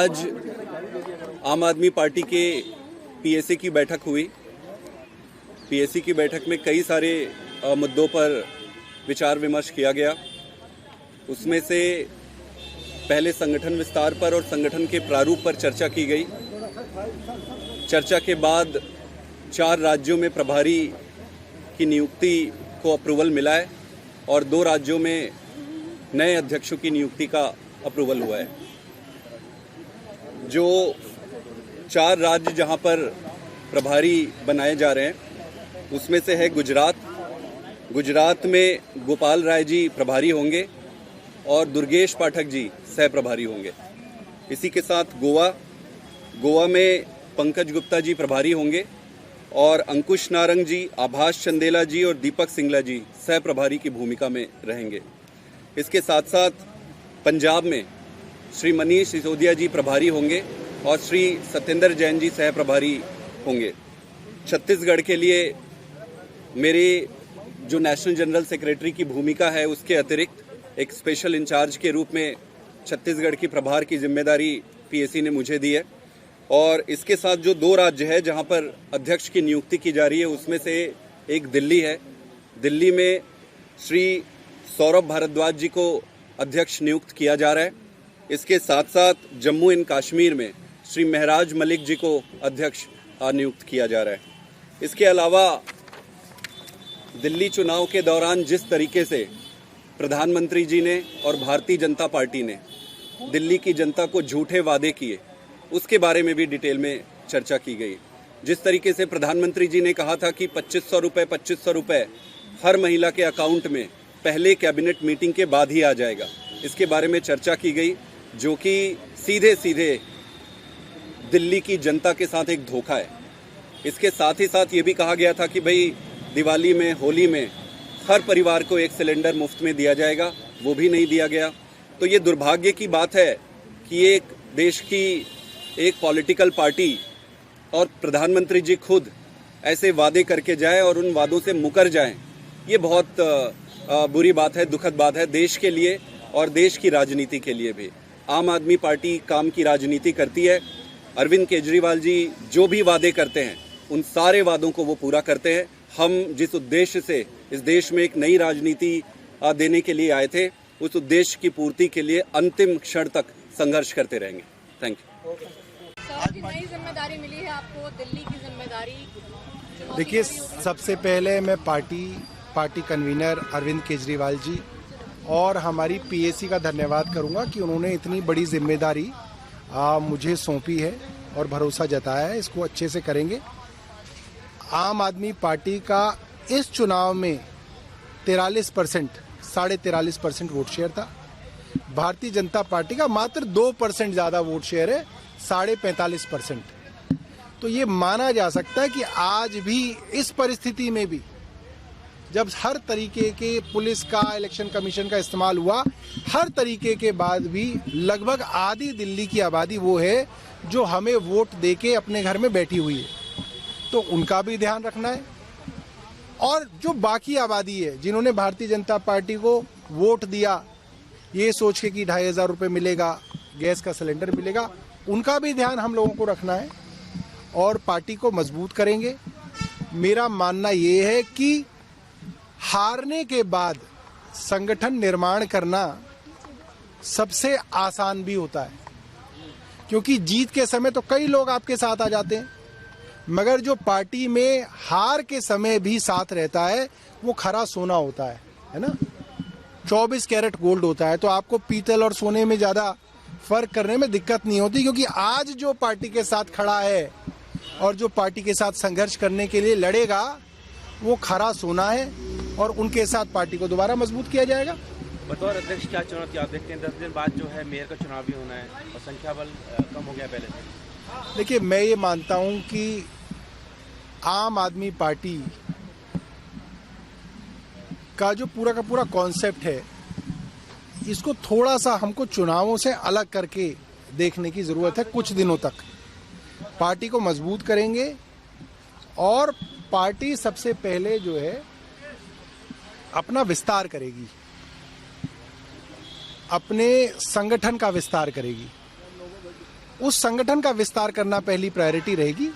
आज आम आदमी पार्टी के पीएसी की बैठक हुई। पीएसी की बैठक में कई सारे मुद्दों पर विचार विमर्श किया गया। उसमें से पहले संगठन विस्तार पर और संगठन के प्रारूप पर चर्चा की गई। चर्चा के बाद 4 राज्यों में प्रभारी की नियुक्ति को अप्रूवल मिला है और 2 राज्यों में नए अध्यक्षों की नियुक्ति का अप्रूवल हुआ है। जो 4 राज्य जहां पर प्रभारी बनाए जा रहे हैं उसमें से है गुजरात। गुजरात में गोपाल राय जी प्रभारी होंगे और दुर्गेश पाठक जी सह प्रभारी होंगे। इसी के साथ गोवा में पंकज गुप्ता जी प्रभारी होंगे और अंकुश नारंग जी, आभास चंदेला जी और दीपक सिंगला जी सह प्रभारी की भूमिका में रहेंगे। इसके साथ साथ पंजाब में श्री मनीष सिसोदिया जी प्रभारी होंगे और श्री सत्येंद्र जैन जी सह प्रभारी होंगे। छत्तीसगढ़ के लिए मेरे जो नेशनल जनरल सेक्रेटरी की भूमिका है उसके अतिरिक्त एक स्पेशल इंचार्ज के रूप में छत्तीसगढ़ की प्रभार की जिम्मेदारी पीएसी ने मुझे दी है। और इसके साथ जो 2 राज्य है जहां पर अध्यक्ष की नियुक्ति की जा रही है उसमें से एक दिल्ली है। दिल्ली में श्री सौरभ भारद्वाज जी को अध्यक्ष नियुक्त किया जा रहा है। इसके साथ साथ जम्मू एंड कश्मीर में श्री महराज मलिक जी को अध्यक्ष नियुक्त किया जा रहा है। इसके अलावा दिल्ली चुनाव के दौरान जिस तरीके से प्रधानमंत्री जी ने और भारतीय जनता पार्टी ने दिल्ली की जनता को झूठे वादे किए उसके बारे में भी डिटेल में चर्चा की गई। जिस तरीके से प्रधानमंत्री जी ने कहा था कि 2500 रुपए हर महिला के अकाउंट में पहले कैबिनेट मीटिंग के बाद ही आ जाएगा, इसके बारे में चर्चा की गई, जो कि सीधे सीधे दिल्ली की जनता के साथ एक धोखा है। इसके साथ ही साथ ये भी कहा गया था कि भाई दिवाली में, होली में हर परिवार को 1 सिलेंडर मुफ्त में दिया जाएगा, वो भी नहीं दिया गया। तो ये दुर्भाग्य की बात है कि एक देश की एक पॉलिटिकल पार्टी और प्रधानमंत्री जी खुद ऐसे वादे करके जाए और उन वादों से मुकर जाएं। ये बहुत बुरी बात है, दुखद बात है देश के लिए और देश की राजनीति के लिए भी। आम आदमी पार्टी काम की राजनीति करती है। अरविंद केजरीवाल जी जो भी वादे करते हैं उन सारे वादों को वो पूरा करते हैं। हम जिस उद्देश्य से इस देश में एक नई राजनीति देने के लिए आए थे उस उद्देश्य की पूर्ति के लिए अंतिम क्षण तक संघर्ष करते रहेंगे। Thank you. सर, नई जिम्मेदारी मिली है आपको, दिल्ली की जिम्मेदारी। देखिए, सबसे पहले मैं पार्टी कन्वीनर अरविंद केजरीवाल जी और हमारी पीएसी का धन्यवाद करूंगा कि उन्होंने इतनी बड़ी जिम्मेदारी मुझे सौंपी है और भरोसा जताया है। इसको अच्छे से करेंगे। आम आदमी पार्टी का इस चुनाव में 43% वोट शेयर था। भारतीय जनता पार्टी का मात्र 2% ज्यादा वोट शेयर है, 45.5%। तो ये माना जा सकता है कि आज भी इस परिस्थिति में भी जब हर तरीके के पुलिस का, इलेक्शन कमीशन का इस्तेमाल हुआ, हर तरीके के बाद भी लगभग आधी दिल्ली की आबादी वो है जो हमें वोट देके अपने घर में बैठी हुई है। तो उनका भी ध्यान रखना है। और जो बाकी आबादी है जिन्होंने भारतीय जनता पार्टी को वोट दिया ये सोच के कि 2500 रुपये मिलेगा, गैस का सिलेंडर मिलेगा, उनका भी ध्यान हम लोगों को रखना है और पार्टी को मजबूत करेंगे। मेरा मानना ये है कि हारने के बाद संगठन निर्माण करना सबसे आसान भी होता है, क्योंकि जीत के समय तो कई लोग आपके साथ आ जाते हैं, मगर जो पार्टी में हार के समय भी साथ रहता है वो खरा सोना होता है ना। 24 कैरेट गोल्ड होता है। तो आपको पीतल और सोने में ज्यादा फर्क करने में दिक्कत नहीं होती, क्योंकि आज जो पार्टी के साथ खड़ा है और जो पार्टी के साथ संघर्ष करने के लिए लड़ेगा वो खरा सोना है और उनके साथ पार्टी को दोबारा मजबूत किया जाएगा। बतौर अध्यक्ष क्या चुनौती आप देखते हैं? 10 दिन बाद जो है मेयर का चुनाव भी होना है और संख्या बल कम हो गया पहले से। देखिए, मैं ये मानता हूं कि आम आदमी पार्टी का जो पूरा का पूरा कॉन्सेप्ट है इसको थोड़ा सा हमको चुनावों से अलग करके देखने की जरूरत है। कुछ दिनों तक पार्टी को मजबूत करेंगे और पार्टी सबसे पहले जो है अपना विस्तार करेगी, अपने संगठन का विस्तार करेगी। उस संगठन का विस्तार करना पहली प्रायोरिटी रहेगी।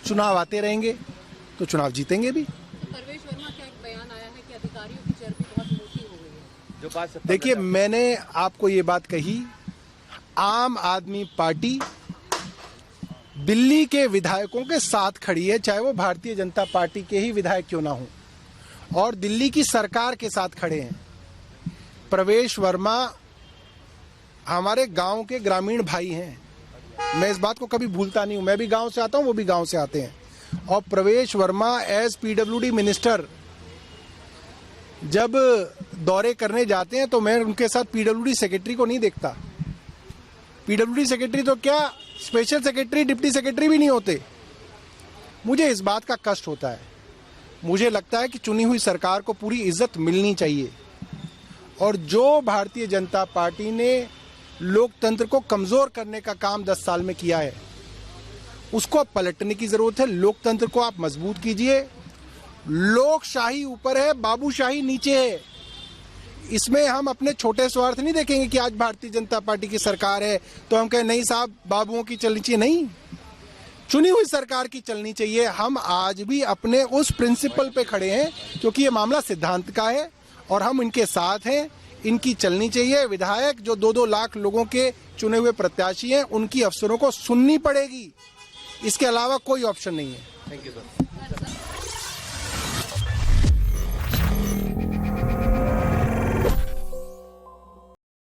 चुनाव आते रहेंगे तो चुनाव जीतेंगे भी। परवेश वर्मा का एक बयान आया है कि अधिकारियों की चर्बी बहुत मोटी हो गई है। जो बात सत्ता देखिए, में- मैंने आपको ये बात कही, आम आदमी पार्टी दिल्ली के विधायकों के साथ खड़ी है, चाहे वो भारतीय जनता पार्टी के ही विधायक क्यों ना हो, और दिल्ली की सरकार के साथ खड़े हैं। प्रवेश वर्मा हमारे गांव के ग्रामीण भाई हैं, मैं इस बात को कभी भूलता नहीं हूं। मैं भी गांव से आता हूं, वो भी गांव से आते हैं। और प्रवेश वर्मा एज पीडब्ल्यूडी मिनिस्टर जब दौरे करने जाते हैं तो मैं उनके साथ पीडब्ल्यूडी सेक्रेटरी को नहीं देखता। पीडब्ल्यूडी सेक्रेटरी तो क्या, स्पेशल सेक्रेटरी, डिप्टी सेक्रेटरी भी नहीं होते। मुझे इस बात का कष्ट होता है। मुझे लगता है कि चुनी हुई सरकार को पूरी इज्जत मिलनी चाहिए, और जो भारतीय जनता पार्टी ने लोकतंत्र को कमजोर करने का काम 10 साल में किया है, उसको अब पलटने की जरूरत है। लोकतंत्र को आप मजबूत कीजिए। लोकशाही ऊपर है, बाबूशाही नीचे है। इसमें हम अपने छोटे स्वार्थ नहीं देखेंगे कि आज भारतीय जनता पार्टी की सरकार है तो हम कहें नहीं साहब, बाबुओं की चलनी चाहिए। नहीं, चुनी हुई सरकार की चलनी चाहिए। हम आज भी अपने उस प्रिंसिपल पे खड़े हैं, क्योंकि ये मामला सिद्धांत का है और हम इनके साथ हैं। इनकी चलनी चाहिए। विधायक जो 2-2 लाख लोगों के चुने हुए प्रत्याशी हैं, उनकी अफसरों को सुननी पड़ेगी। इसके अलावा कोई ऑप्शन नहीं है। Thank you sir.